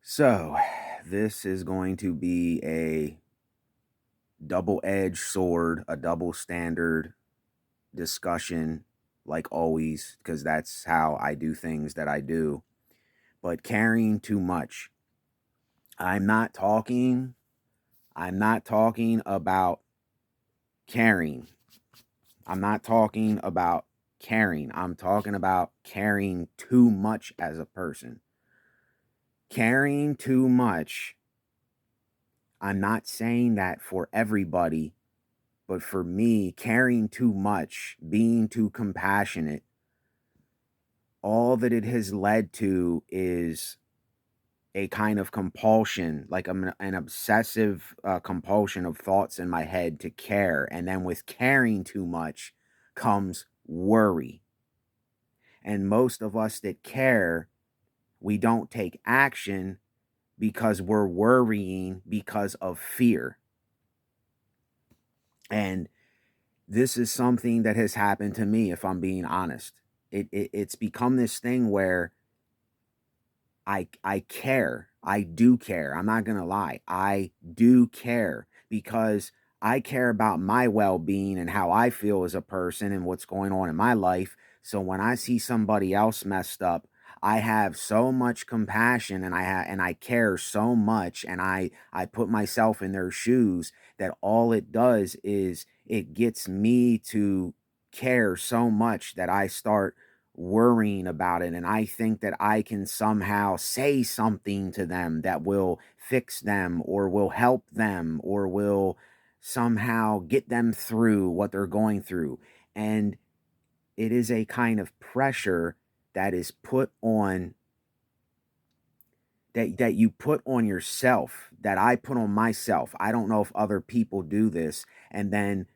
So, this is going to be a double-edged sword, a double standard discussion, like always, because that's how I do things that I do. But caring too much. I'm not talking, I'm not talking about caring. I'm not talking about caring. I'm talking about caring too much as a person. Caring too much. I'm not saying that for everybody. But for me, caring too much, being too compassionate, all that it has led to is a kind of compulsion, like an obsessive compulsion of thoughts in my head to care. And then with caring too much comes worry. And most of us that care, we don't take action because we're worrying because of fear. And this is something that has happened to me, if I'm being honest. It's become this thing where I care. I do care. I'm not gonna lie. I do care because I care about my well-being and how I feel as a person and what's going on in my life. So when I see somebody else messed up, I have so much compassion and I care so much and I put myself in their shoes that all it does is it gets me to care so much that I start worrying about it, and I think that I can somehow say something to them that will fix them or will help them or will somehow get them through what they're going through. And it is a kind of pressure that is put on, that you put on yourself, that I put on myself. I don't know if other people do this. And then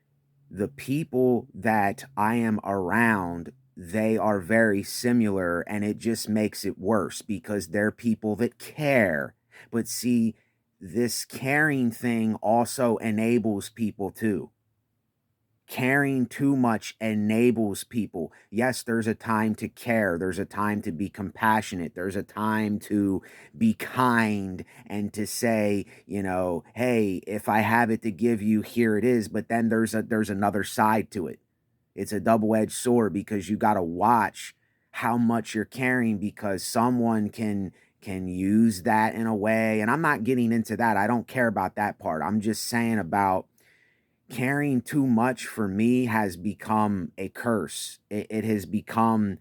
the people that I am around, they are very similar, and it just makes it worse because they're people that care. But see, this caring thing also enables people too. Caring too much enables people. Yes, there's a time to care. There's a time to be compassionate. There's a time to be kind and to say, hey, if I have it to give you, here it is. But then there's another side to it. It's a double-edged sword because you got to watch how much you're caring because someone can use that in a way. And I'm not getting into that. I don't care about that part. I'm just saying about caring too much for me has become a curse. It has become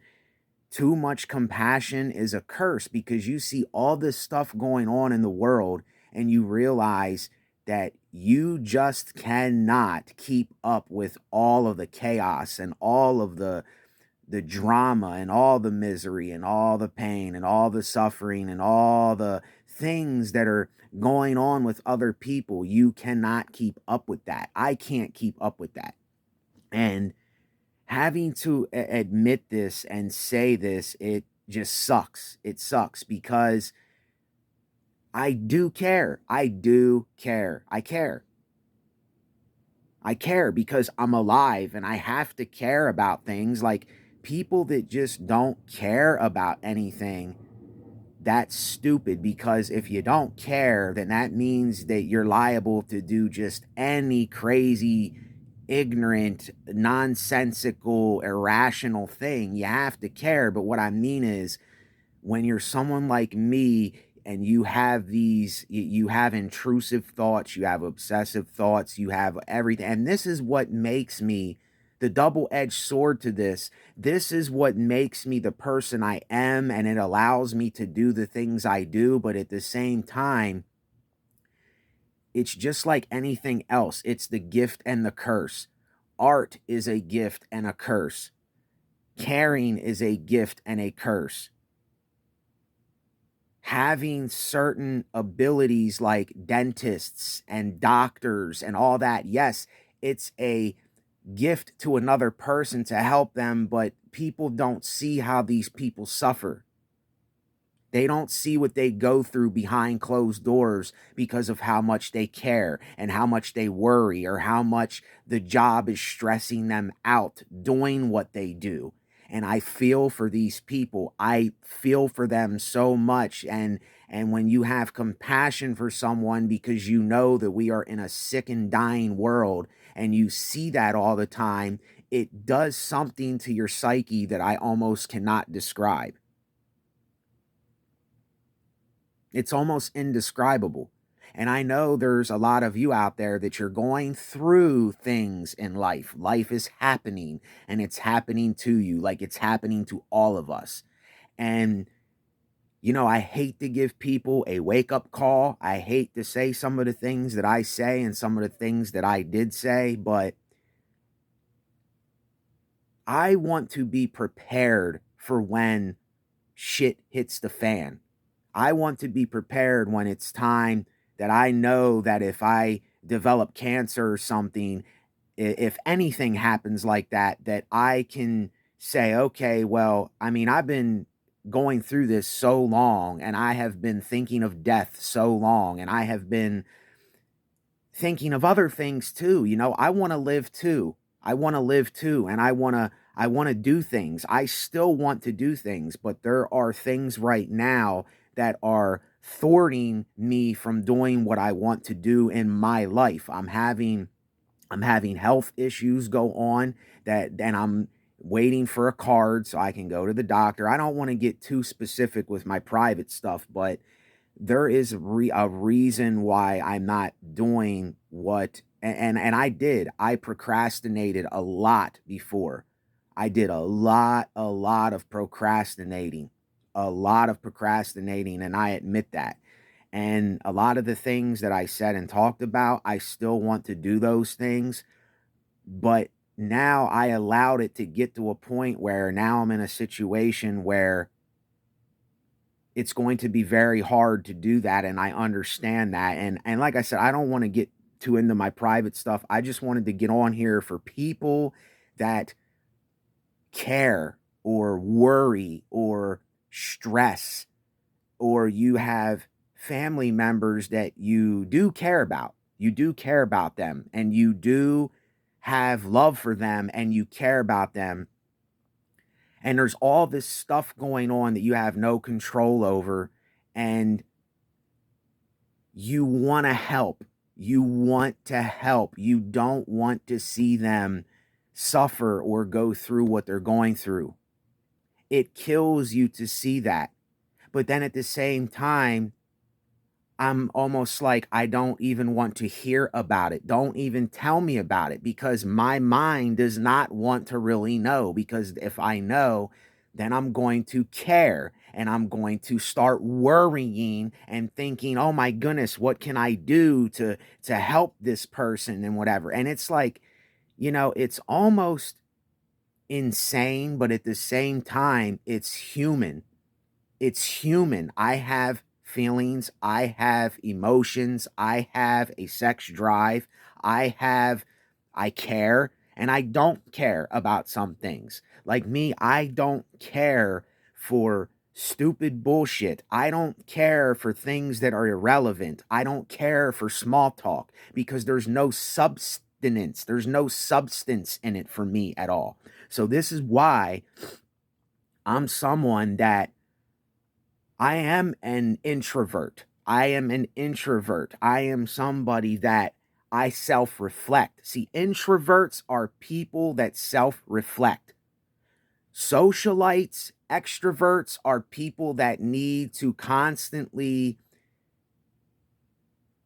too much compassion is a curse because you see all this stuff going on in the world and you realize that you just cannot keep up with all of the chaos and all of the drama and all the misery and all the pain and all the suffering and all the things that are going on with other people. You cannot keep up with that. I can't keep up with that. And having to admit this and say this, it just sucks. It sucks because I do care. I do care. I care. I care because I'm alive and I have to care about things. Like people that just don't care about anything, that's stupid because if you don't care, then that means that you're liable to do just any crazy, ignorant, nonsensical, irrational thing. You have to care. But what I mean is, when you're someone like me and you have intrusive thoughts, you have obsessive thoughts, you have everything. And this is what makes me the double-edged sword to this. This is what makes me the person I am, and it allows me to do the things I do. But at the same time, it's just like anything else. It's the gift and the curse. Art is a gift and a curse. Caring is a gift and a curse. Having certain abilities like dentists and doctors and all that, yes, it's a gift to another person to help them, but people don't see how these people suffer. They don't see what they go through behind closed doors because of how much they care and how much they worry or how much the job is stressing them out doing what they do. and I feel for these people. I feel for them so much. And when you have compassion for someone because you know that we are in a sick and dying world and you see that all the time, it does something to your psyche that I almost cannot describe. It's almost indescribable. And I know there's a lot of you out there that you're going through things in life. Life is happening and it's happening to you like it's happening to all of us. And, I hate to give people a wake up call. I hate to say some of the things that I say and some of the things that I did say, but I want to be prepared for when shit hits the fan. I want to be prepared when it's time that I know that if I develop cancer or something, if anything happens like that, that I can say, okay, well, I mean, I've been going through this so long and I have been thinking of death so long and I have been thinking of other things too. I want to live too. I want to live too. And I want to do things. I still want to do things, but there are things right now that are thwarting me from doing what I want to do in my life. I'm having health issues go on that and I'm waiting for a card so I can go to the doctor. I don't want to get too specific with my private stuff, but there is a reason why I'm not doing what and I procrastinated a lot before. I did a lot of procrastinating. A lot of procrastinating, and I admit that. And a lot of the things that I said and talked about, I still want to do those things, but now I allowed it to get to a point where now I'm in a situation where it's going to be very hard to do that, and I understand that. And like I said, I don't want to get too into my private stuff. I just wanted to get on here for people that care or worry or stress, or you have family members that you do care about. You do care about them and you do have love for them and you care about them, and there's all this stuff going on that you have no control over, and you want to help. You want to help. You don't want to see them suffer or go through what they're going through. It kills you to see that. But then at the same time, I'm almost like I don't even want to hear about it. Don't even tell me about it because my mind does not want to really know. Because if I know, then I'm going to care and I'm going to start worrying and thinking, "Oh my goodness, what can I do to help this person and whatever." And it's like, it's almost insane, but at the same time, it's human. It's human. I have feelings, I have emotions, I have a sex drive, I care, and I don't care about some things. Like me, I don't care for stupid bullshit. I don't care for things that are irrelevant. I don't care for small talk because there's no substance. There's no substance in it for me at all. So this is why I'm someone that I am an introvert. I am an introvert. I am somebody that I self reflect. See, introverts are people that self reflect. Socialites, extroverts are people that need to constantly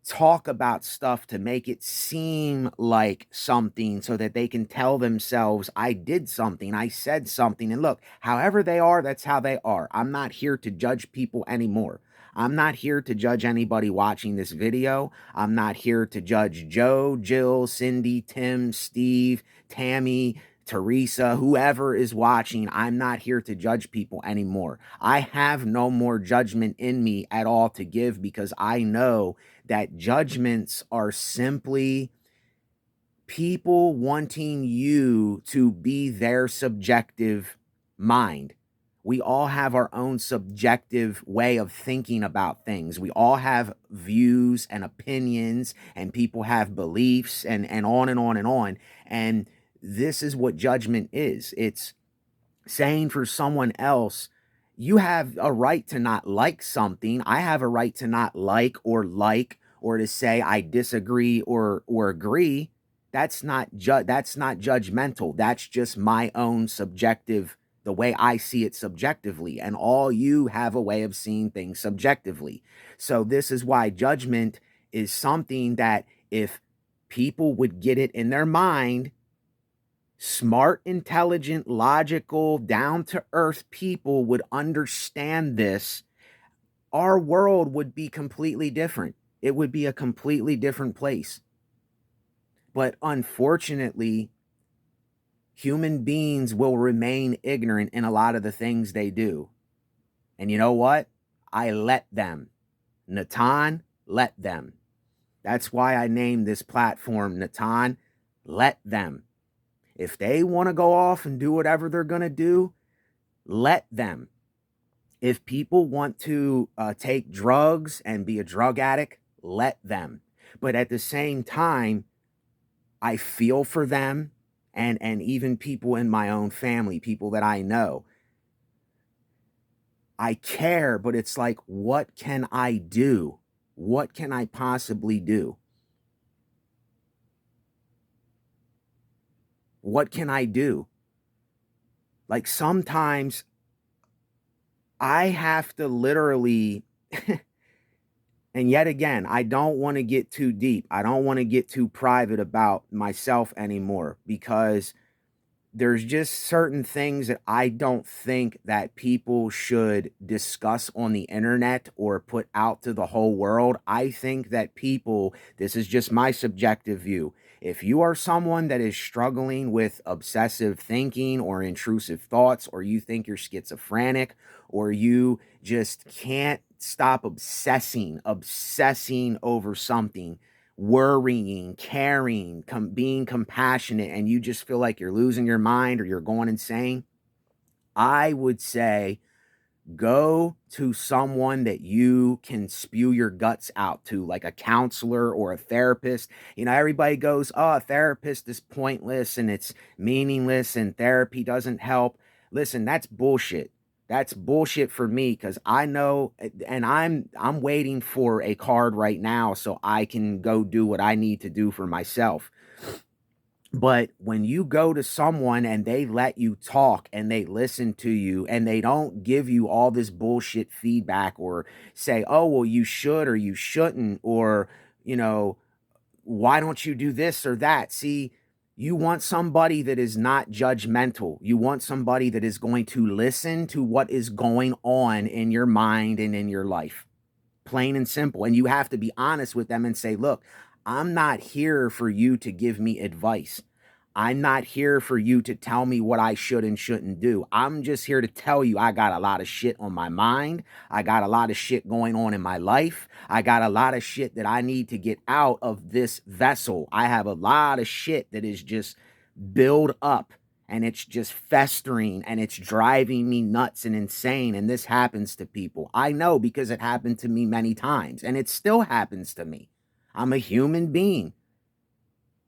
talk about stuff to make it seem like something so that they can tell themselves, I did something, I said something. And look, however they are, that's how they are. I'm not here to judge people anymore. I'm not here to judge anybody watching this video. I'm not here to judge Joe, Jill, Cindy, Tim, Steve, Tammy, Teresa, whoever is watching. I'm not here to judge people anymore. I have no more judgment in me at all to give because I know that judgments are simply people wanting you to be their subjective mind. We all have our own subjective way of thinking about things. We all have views and opinions, and people have beliefs, and on and on and on. And this is what judgment is. saying for someone else, you have a right to not like something. I have a right to not like or to say I disagree or agree. That's not judgmental. That's just my own subjective, the way I see it subjectively, and all you have a way of seeing things subjectively. So this is why judgment is something that, if people would get it in their mind, smart, intelligent, logical, down to earth people would understand this, our world would be completely different. It would be a completely different place. But unfortunately, human beings will remain ignorant in a lot of the things they do. And you know what? I let them. Natan, let them. That's why I named this platform Natan, let them. If they want to go off and do whatever they're going to do, let them. If people want to take drugs and be a drug addict, let them. But at the same time, I feel for them, and even people in my own family, people that I know. I care, but it's like, what can I do? What can I possibly do? What can I do? Like, sometimes I have to literally, and yet again, I don't want to get too deep. I don't want to get too private about myself anymore, because there's just certain things that I don't think that people should discuss on the internet or put out to the whole world. I think that people, this is just my subjective view. If you are someone that is struggling with obsessive thinking or intrusive thoughts, or you think you're schizophrenic, or you just can't stop obsessing over something, worrying, caring, being compassionate, and you just feel like you're losing your mind or you're going insane, I would say go to someone that you can spew your guts out to, like a counselor or a therapist. You know, everybody goes, oh, a therapist is pointless and it's meaningless and therapy doesn't help. Listen, that's bullshit. That's bullshit for me, because I know, and I'm waiting for a card right now so I can go do what I need to do for myself. But when you go to someone and they let you talk and they listen to you and they don't give you all this bullshit feedback or say, oh, well, you should or you shouldn't, or, you know, why don't you do this or that? See, you want somebody that is not judgmental. You want somebody that is going to listen to what is going on in your mind and in your life. Plain and simple. And you have to be honest with them and say, look, I'm not here for you to give me advice. I'm not here for you to tell me what I should and shouldn't do. I'm just here to tell you I got a lot of shit on my mind. I got a lot of shit going on in my life. I got a lot of shit that I need to get out of this vessel. I have a lot of shit that is just build up, and it's just festering, and it's driving me nuts and insane. And this happens to people. I know, because it happened to me many times, and it still happens to me. I'm a human being.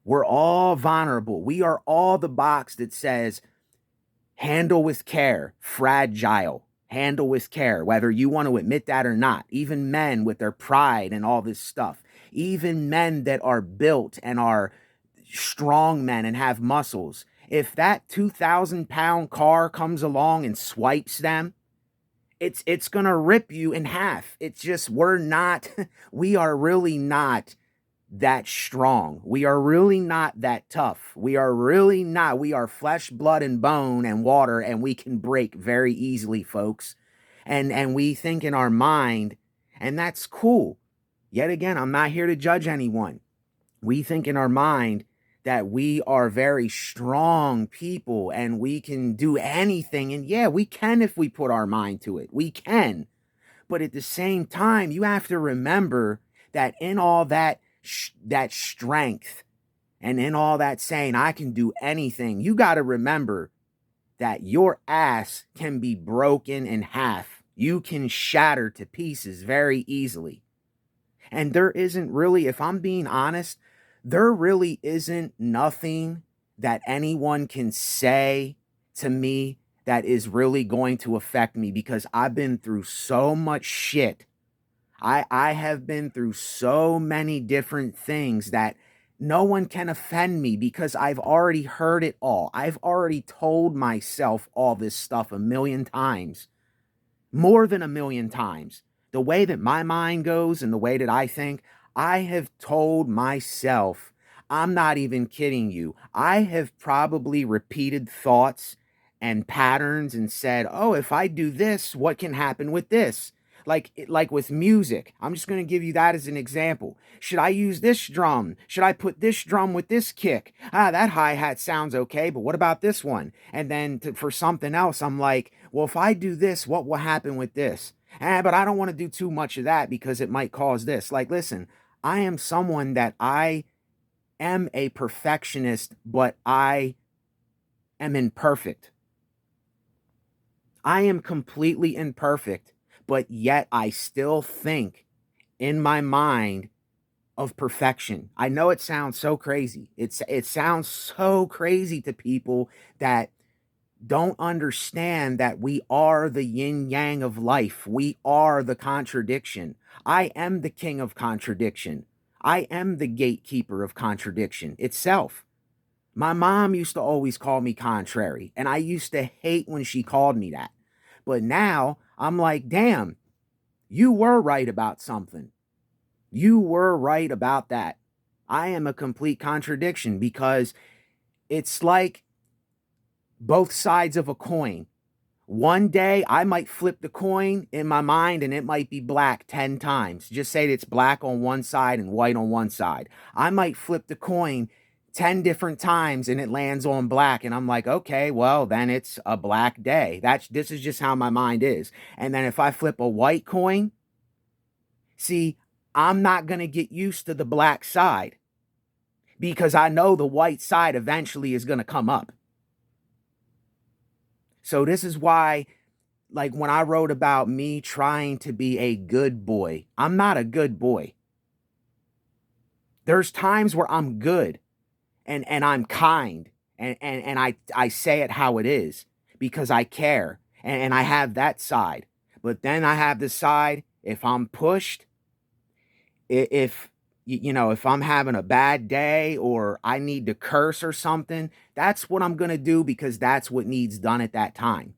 We're all vulnerable. We are all the box that says handle with care, fragile, handle with care, whether you want to admit that or not. Even men with their pride and all this stuff, even men that are built and are strong men and have muscles. If that 2,000-pound car comes along and swipes them, it's gonna rip you in half. It's just, we are really not that strong. We are really not that tough. We are really not. We are flesh, blood, and bone and water, and we can break very easily, folks. And we think in our mind, and that's cool. Yet again, I'm not here to judge anyone. We think in our mind that we are very strong people and we can do anything. And yeah, we can if we put our mind to it. We can. But at the same time, you have to remember that in all that strength and in all that saying, I can do anything, you got to remember that your ass can be broken in half. You can shatter to pieces very easily. And there isn't really, if I'm being honest, there really isn't nothing that anyone can say to me that is really going to affect me, because I've been through so much shit. I have been through so many different things that no one can offend me, because I've already heard it all. I've already told myself all this stuff a million times, more than a million times. The way that my mind goes and the way that I think, I have told myself, I'm not even kidding you, I have probably repeated thoughts and patterns and said, oh, if I do this, what can happen with this? Like with music, I'm just going to give you that as an example. Should I use this drum? Should I put this drum with this kick? That hi-hat sounds okay, but what about this one? And then for something else, I'm like, well, if I do this, what will happen with this? But I don't want to do too much of that because it might cause this. Like, listen, I am someone that I am a perfectionist, but I am imperfect. I am completely imperfect, but yet I still think in my mind of perfection. I know it sounds so crazy. It sounds so crazy to people that don't understand that we are the yin yang of life. We are the contradiction. I am the king of contradiction. I am the gatekeeper of contradiction itself. My mom used to always call me contrary, and I used to hate when she called me that. But now I'm like, damn, you were right about something. You were right about that. I am a complete contradiction, because it's like both sides of a coin. One day I might flip the coin in my mind and it might be black 10 times. Just say that it's black on one side and white on one side. I might flip the coin 10 different times and it lands on black, and I'm like, okay, well, then it's a black day. This is just how my mind is. And then if I flip a white coin, see, I'm not going to get used to the black side, because I know the white side eventually is going to come up. So this is why, like, when I wrote about me trying to be a good boy, I'm not a good boy. There's times where I'm good and I'm kind, and I say it how it is because I care, and I have that side. But then I have the side, if I'm pushed, if if I'm having a bad day or I need to curse or something, that's what I'm going to do, because that's what needs done at that time.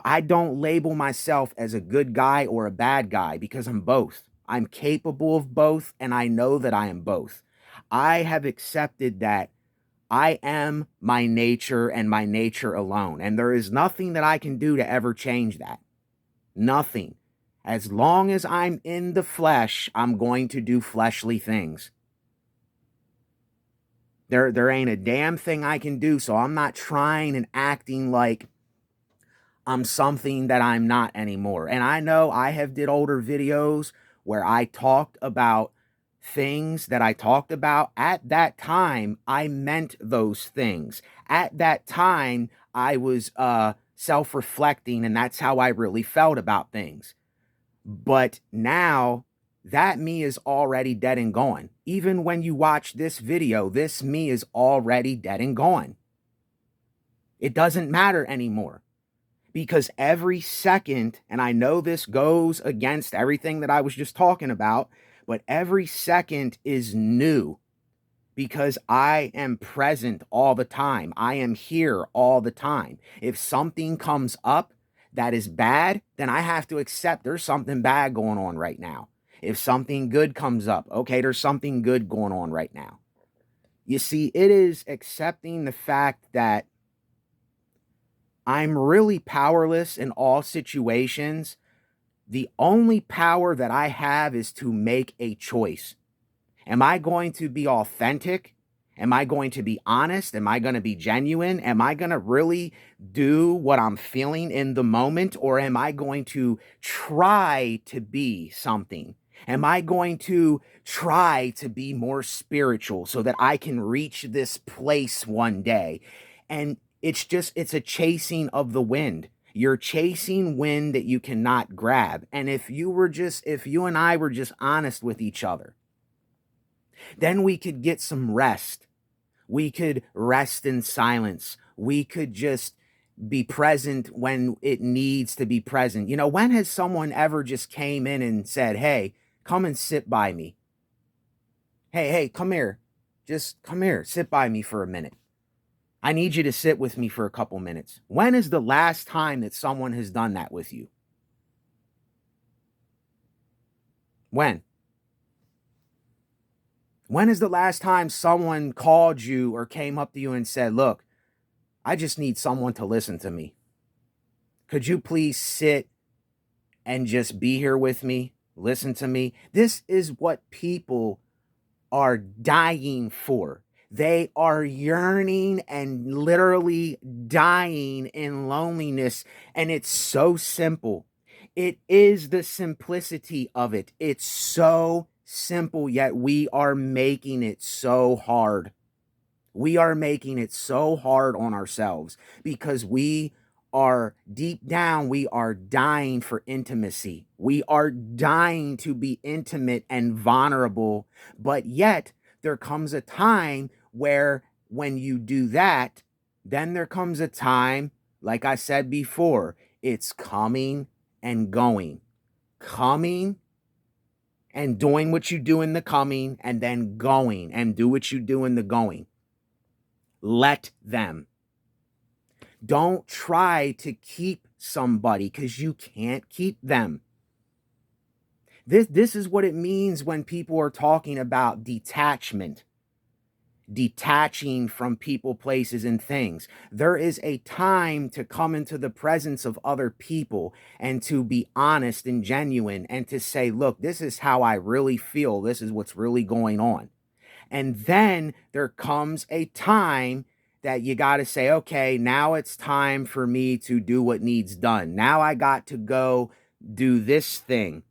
I don't label myself as a good guy or a bad guy, because I'm both. I'm capable of both, and I know that I am both. I have accepted that I am my nature and my nature alone, and there is nothing that I can do to ever change that. Nothing. As long as I'm in the flesh, I'm going to do fleshly things. There ain't a damn thing I can do, so I'm not trying and acting like I'm something that I'm not anymore. And I know I have did older videos where I talked about things that I talked about. At that time, I meant those things. At that time, I was self-reflecting, and that's how I really felt about things. But now, that me is already dead and gone. Even when you watch this video, this me is already dead and gone. It doesn't matter anymore. Because every second, and I know this goes against everything that I was just talking about, but every second is new, because I am present all the time. I am here all the time. If something comes up that is bad, then I have to accept there's something bad going on right now. If something good comes up, okay, there's something good going on right now. You see, it is accepting the fact that I'm really powerless in all situations. The only power that I have is to make a choice. Am I going to be authentic? Am I going to be honest? Am I going to be genuine? Am I going to really do what I'm feeling in the moment? Or am I going to try to be something? Am I going to try to be more spiritual so that I can reach this place one day? And it's a chasing of the wind. You're chasing wind that you cannot grab. And if you and I were just honest with each other, then we could get some rest. We could rest in silence. We could just be present when it needs to be present. You know, when has someone ever just came in and said, hey, come and sit by me? Hey, come here. Just come here, sit by me for a minute. I need you to sit with me for a couple minutes. When is the last time that someone has done that with you? When? When is the last time someone called you or came up to you and said, look, I just need someone to listen to me. Could you please sit and just be here with me? Listen to me. This is what people are dying for. They are yearning and literally dying in loneliness. And it's so simple. It is the simplicity of it. It's so simple, yet we are making it so hard. We are making it so hard on ourselves because we are deep down, we are dying for intimacy. We are dying to be intimate and vulnerable. But yet, there comes a time where when you do that, then there comes a time, like I said before, it's coming and going, coming and doing what you do in the coming, and then going and do what you do in the going. Let them. Don't try to keep somebody because you can't keep them. This is what it means when people are talking about detachment, detaching from people, places, and things. There is a time to come into the presence of other people and to be honest and genuine and to say, look, this is how I really feel. This is what's really going on. And then there comes a time that you got to say, okay, now it's time for me to do what needs done. Now I got to go do this thing.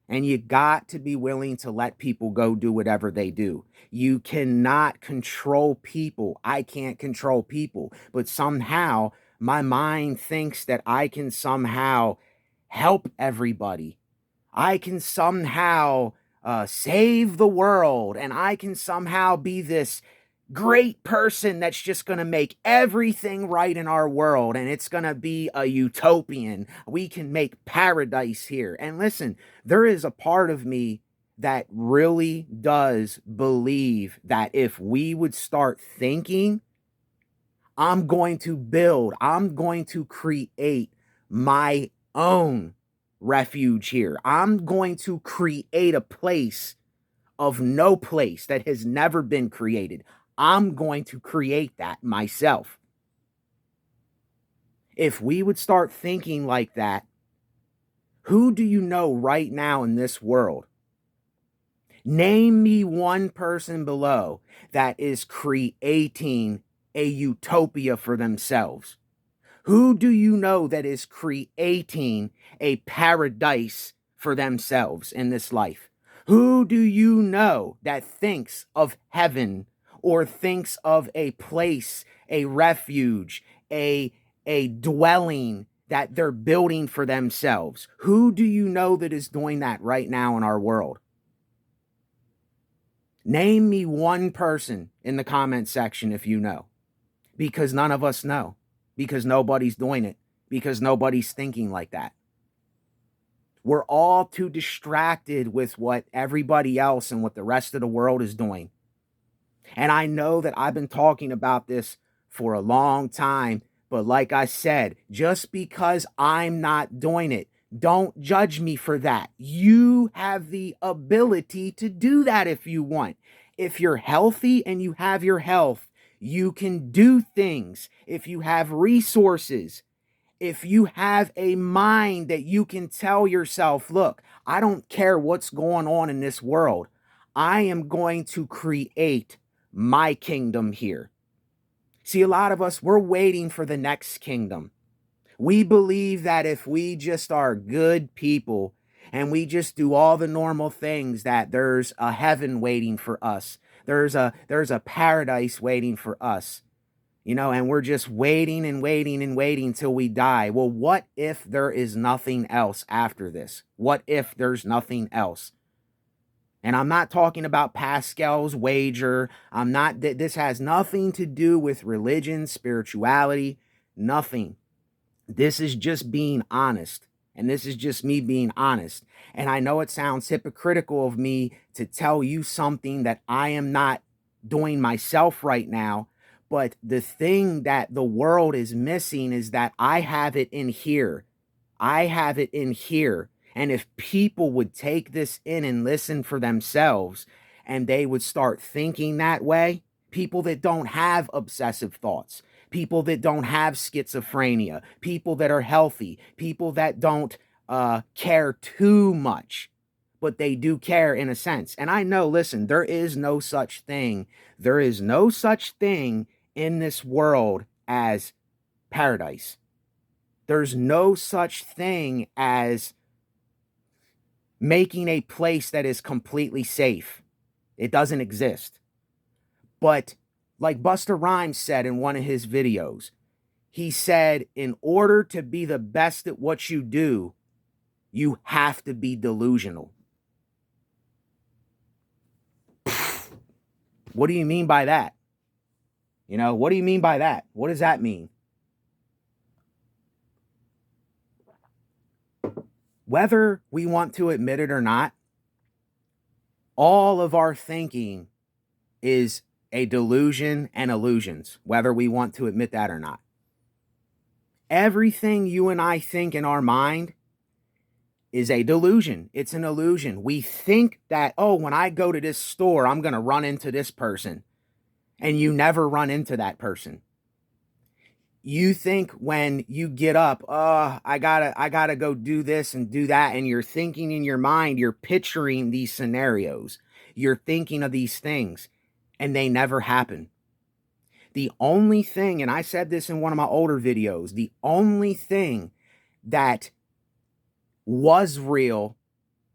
And you got to be willing to let people go do whatever they do. You cannot control people. I can't control people. But somehow my mind thinks that I can somehow help everybody. I can somehow save the world, and I can somehow be this great person that's just going to make everything right in our world, and it's going to be a utopian. We can make paradise here. And listen, there is a part of me that really does believe that if we would start thinking, I'm going to build, I'm going to create my own refuge here. I'm going to create a place of no place that has never been created. I'm going to create that myself. If we would start thinking like that, who do you know right now in this world? Name me one person below that is creating a utopia for themselves. Who do you know that is creating a paradise for themselves in this life? Who do you know that thinks of heaven or thinks of a place, a refuge, a dwelling that they're building for themselves? Who do you know that is doing that right now in our world? Name me one person in the comment section if you know, because none of us know, because nobody's doing it, because nobody's thinking like that. We're all too distracted with what everybody else and what the rest of the world is doing. And I know that I've been talking about this for a long time, but like I said, just because I'm not doing it, don't judge me for that. You have the ability to do that if you want. If you're healthy and you have your health, you can do things. If you have resources, if you have a mind that you can tell yourself, look, I don't care what's going on in this world. I am going to create my kingdom here. See, a lot of us, we're waiting for the next kingdom. We believe that if we just are good people and we just do all the normal things, that there's a heaven waiting for us. There's a paradise waiting for us. And we're just waiting and waiting and waiting till we die. Well, what if there is nothing else after this? What if there's nothing else? And I'm not talking about Pascal's wager. This has nothing to do with religion, spirituality, nothing. This is just being honest. And this is just me being honest. And I know it sounds hypocritical of me to tell you something that I am not doing myself right now. But the thing that the world is missing is that I have it in here. I have it in here. And if people would take this in and listen for themselves and they would start thinking that way, people that don't have obsessive thoughts, people that don't have schizophrenia, people that are healthy, people that don't care too much, but they do care in a sense. And I know, listen, there is no such thing. There is no such thing in this world as paradise. There's no such thing as making a place that is completely safe. It doesn't exist. But like Busta Rhymes said in one of his videos, he said, in order to be the best at what you do, you have to be delusional. What do you mean by that? You know, what do you mean by that? What does that mean? Whether we want to admit it or not, all of our thinking is a delusion and illusions, whether we want to admit that or not. Everything you and I think in our mind is a delusion. It's an illusion. We think that, oh, when I go to this store, I'm going to run into this person. And you never run into that person. You think when you get up, oh, I gotta go do this and do that. And you're thinking in your mind, you're picturing these scenarios. You're thinking of these things and they never happen. The only thing, and I said this in one of my older videos, the only thing that was real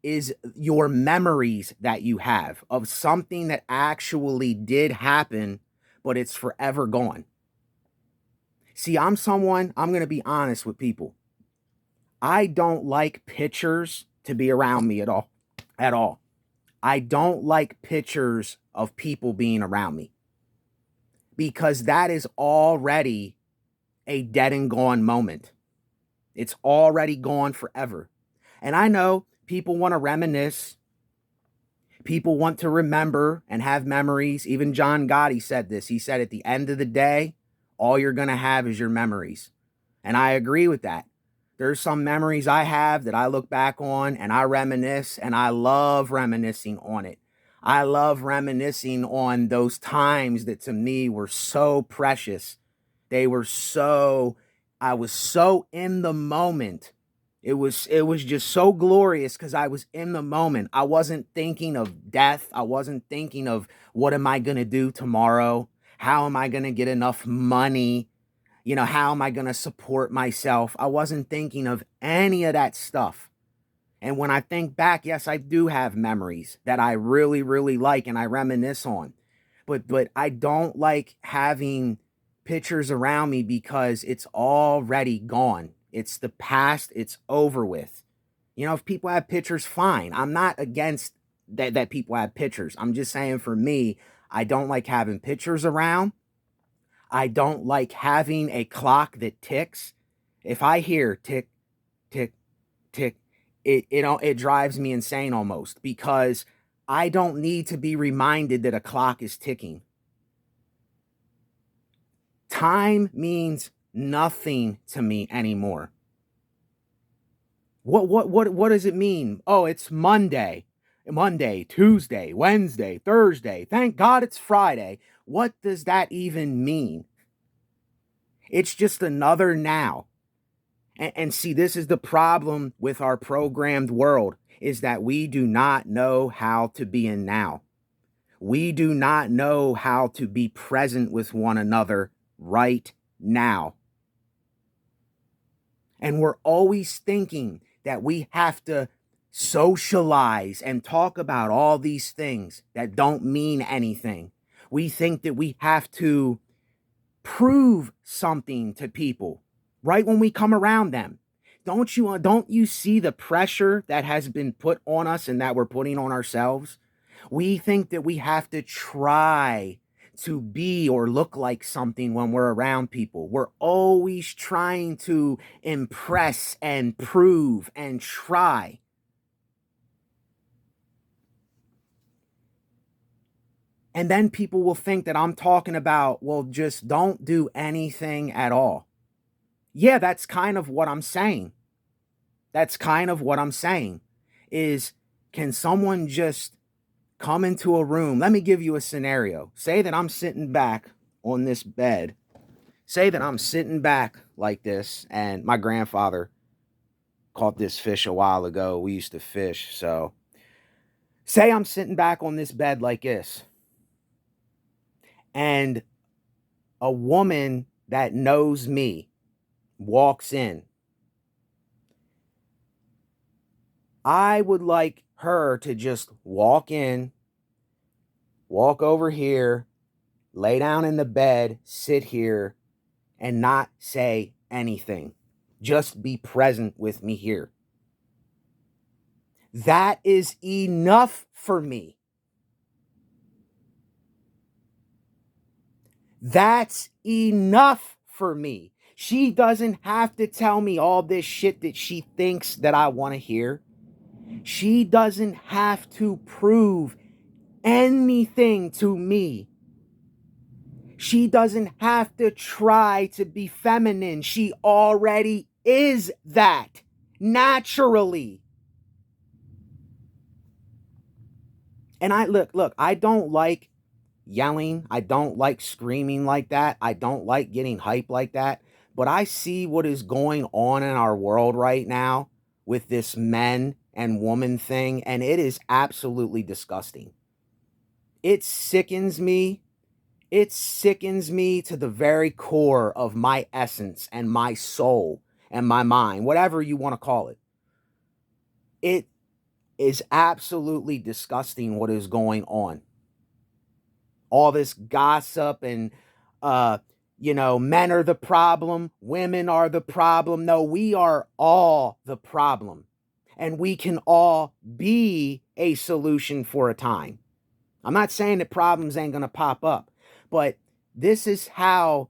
is your memories that you have of something that actually did happen, but it's forever gone. See, I'm going to be honest with people. I don't like pictures to be around me at all. At all. I don't like pictures of people being around me because that is already a dead and gone moment. It's already gone forever. And I know people want to reminisce. People want to remember and have memories. Even John Gotti said this. He said, at the end of the day, all you're going to have is your memories. And I agree with that. There's some memories I have that I look back on and I reminisce, and I love reminiscing on it. I love reminiscing on those times that to me were so precious. They were so, I was so in the moment. It was just so glorious because I was in the moment. I wasn't thinking of death. I wasn't thinking of what am I going to do tomorrow? How am I going to get enough money? You know, how am I going to support myself? I wasn't thinking of any of that stuff. And when I think back, yes, I do have memories that I really, really like and I reminisce on. But I don't like having pictures around me because it's already gone. It's the past. It's over with. You know, if people have pictures, fine. I'm not against that people have pictures. I'm just saying for me, I don't like having pictures around. I don't like having a clock that ticks. If I hear tick, tick, tick, it drives me insane almost because I don't need to be reminded that a clock is ticking. Time means nothing to me anymore. What does it mean? Oh, it's Monday, Tuesday, Wednesday, Thursday. Thank God it's Friday. What does that even mean? It's just another now. And see, this is the problem with our programmed world, is that we do not know how to be in now. We do not know how to be present with one another right now. And we're always thinking that we have to socialize and talk about all these things that don't mean anything. We think that we have to prove something to people right when we come around them. Don't you see the pressure that has been put on us and that we're putting on ourselves? We think that we have to try to be or look like something when we're around people. We're always trying to impress and prove and try. And then people will think that I'm talking about, well, just don't do anything at all. Yeah, that's kind of what I'm saying. That's kind of what I'm saying is, can someone just come into a room? Let me give you a scenario. Say that I'm sitting back on this bed. Say that I'm sitting back like this, and my grandfather caught this fish a while ago. We used to fish. So say I'm sitting back on this bed like this, and a woman that knows me walks in. I would like her to just walk in, walk over here, lay down in the bed, sit here, and not say anything. Just be present with me here. That is enough for me. That's enough for me. She doesn't have to tell me all this shit that she thinks that I want to hear. She doesn't have to prove anything to me. She doesn't have to try to be feminine. She already is that naturally. And look, I don't like yelling. I don't like screaming like that. I don't like getting hype like that. But I see what is going on in our world right now with this men and woman thing, and it is absolutely disgusting. It sickens me. It sickens me to the very core of my essence and my soul and my mind, whatever you want to call it. It is absolutely disgusting what is going on. All this gossip and, men are the problem, women are the problem. No, we are all the problem. And we can all be a solution for a time. I'm not saying that problems ain't going to pop up, but this is how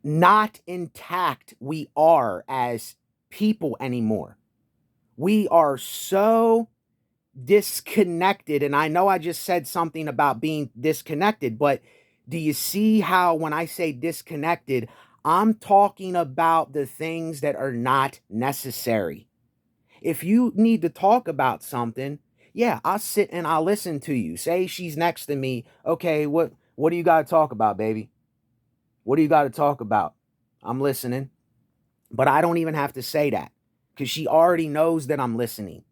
not intact we are as people anymore. We are so disconnected. And I know I just said something about being disconnected, but do you see how when I say disconnected, I'm talking about the things that are not necessary. If you need to talk about something, yeah, I'll sit and I'll listen to you. Say she's next to me. Okay, what do you got to talk about, baby? What do you got to talk about? I'm listening. But I don't even have to say that because she already knows that I'm listening.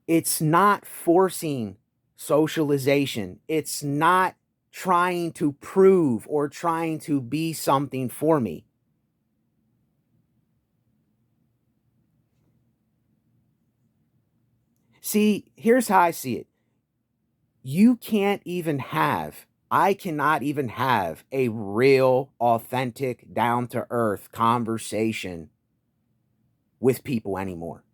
It's not forcing socialization. It's not trying to prove or trying to be something for me. See, here's how I see it. I cannot even have a real, authentic, down to earth conversation with people anymore.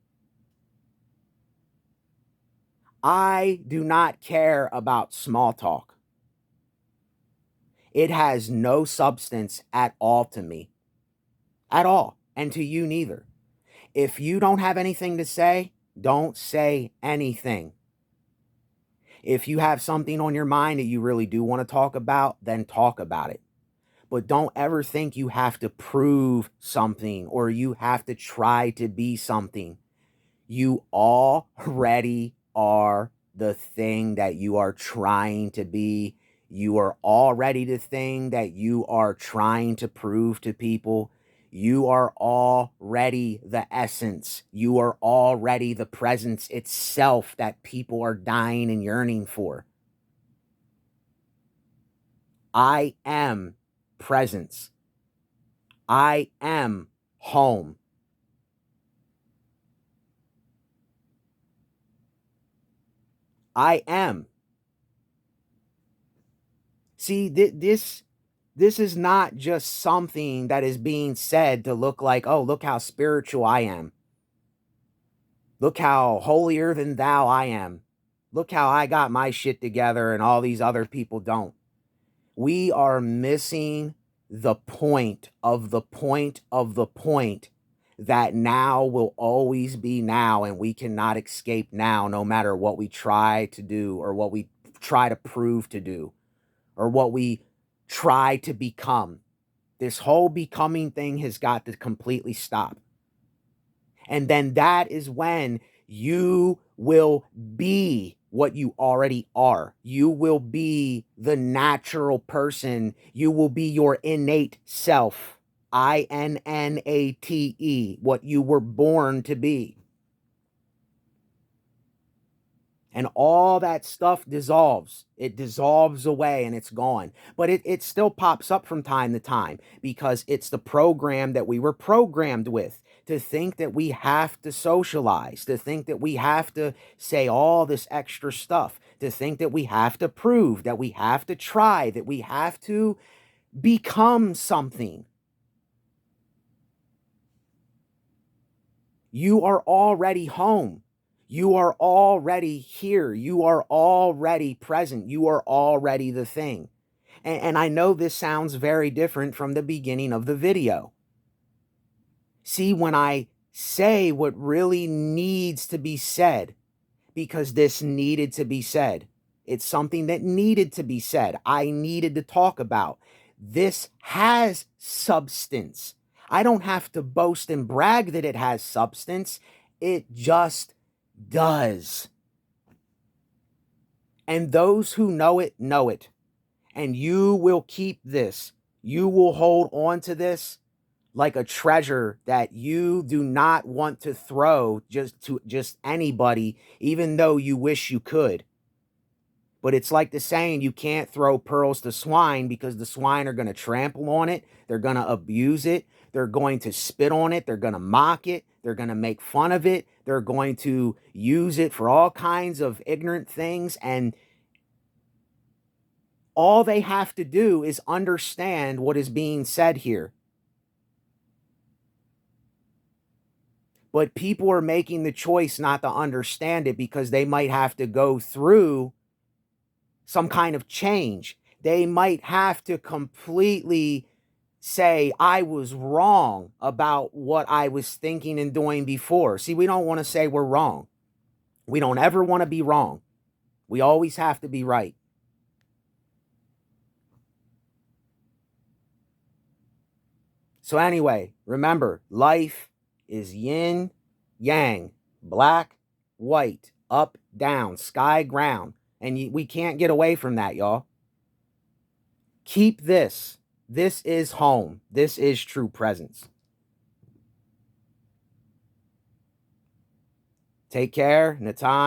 I do not care about small talk. It has no substance at all to me. At all. And to you neither. If you don't have anything to say, don't say anything. If you have something on your mind that you really do want to talk about, then talk about it. But don't ever think you have to prove something or you have to try to be something. You already are the thing that you are trying to be. You are already the thing that you are trying to prove to people. You are already the essence. You are already the presence itself that people are dying and yearning for. I am presence. I am home. I am. See, this is not just something that is being said to look like, oh, look how spiritual I am. Look how holier than thou I am. Look how I got my shit together and all these other people don't. We are missing the point of the point of the point that now will always be now, and we cannot escape now, no matter what we try to do or what we try to prove to do or what we try to become. This whole becoming thing has got to completely stop. And then that is when you will be what you already are. You will be the natural person. You will be your innate self. INNATE, what you were born to be. And all that stuff dissolves. It dissolves away and it's gone. But it still pops up from time to time because it's the program that we were programmed with, to think that we have to socialize, to think that we have to say all this extra stuff, to think that we have to prove, that we have to try, that we have to become something. You are already home. You are already here. You are already present. You are already the thing. And I know this sounds very different from the beginning of the video. See, when I say what really needs to be said, because this needed to be said, it's something that needed to be said. I needed to talk about. This has substance. I don't have to boast and brag that it has substance. It just does. And those who know it, know it. And you will keep this. You will hold on to this like a treasure that you do not want to throw just anybody, even though you wish you could. But it's like the saying, you can't throw pearls to swine, because the swine are going to trample on it. They're going to abuse it. They're going to spit on it. They're going to mock it. They're going to make fun of it. They're going to use it for all kinds of ignorant things. And all they have to do is understand what is being said here. But people are making the choice not to understand it because they might have to go through some kind of change. They might have to completely say, I was wrong about what I was thinking and doing before. See, we don't want to say we're wrong. We don't ever want to be wrong. We always have to be right. So anyway, remember, life is yin, yang, black, white, up, down, sky, ground. And we can't get away from that, y'all. Keep this. This is home. This is true presence. Take care, Natan.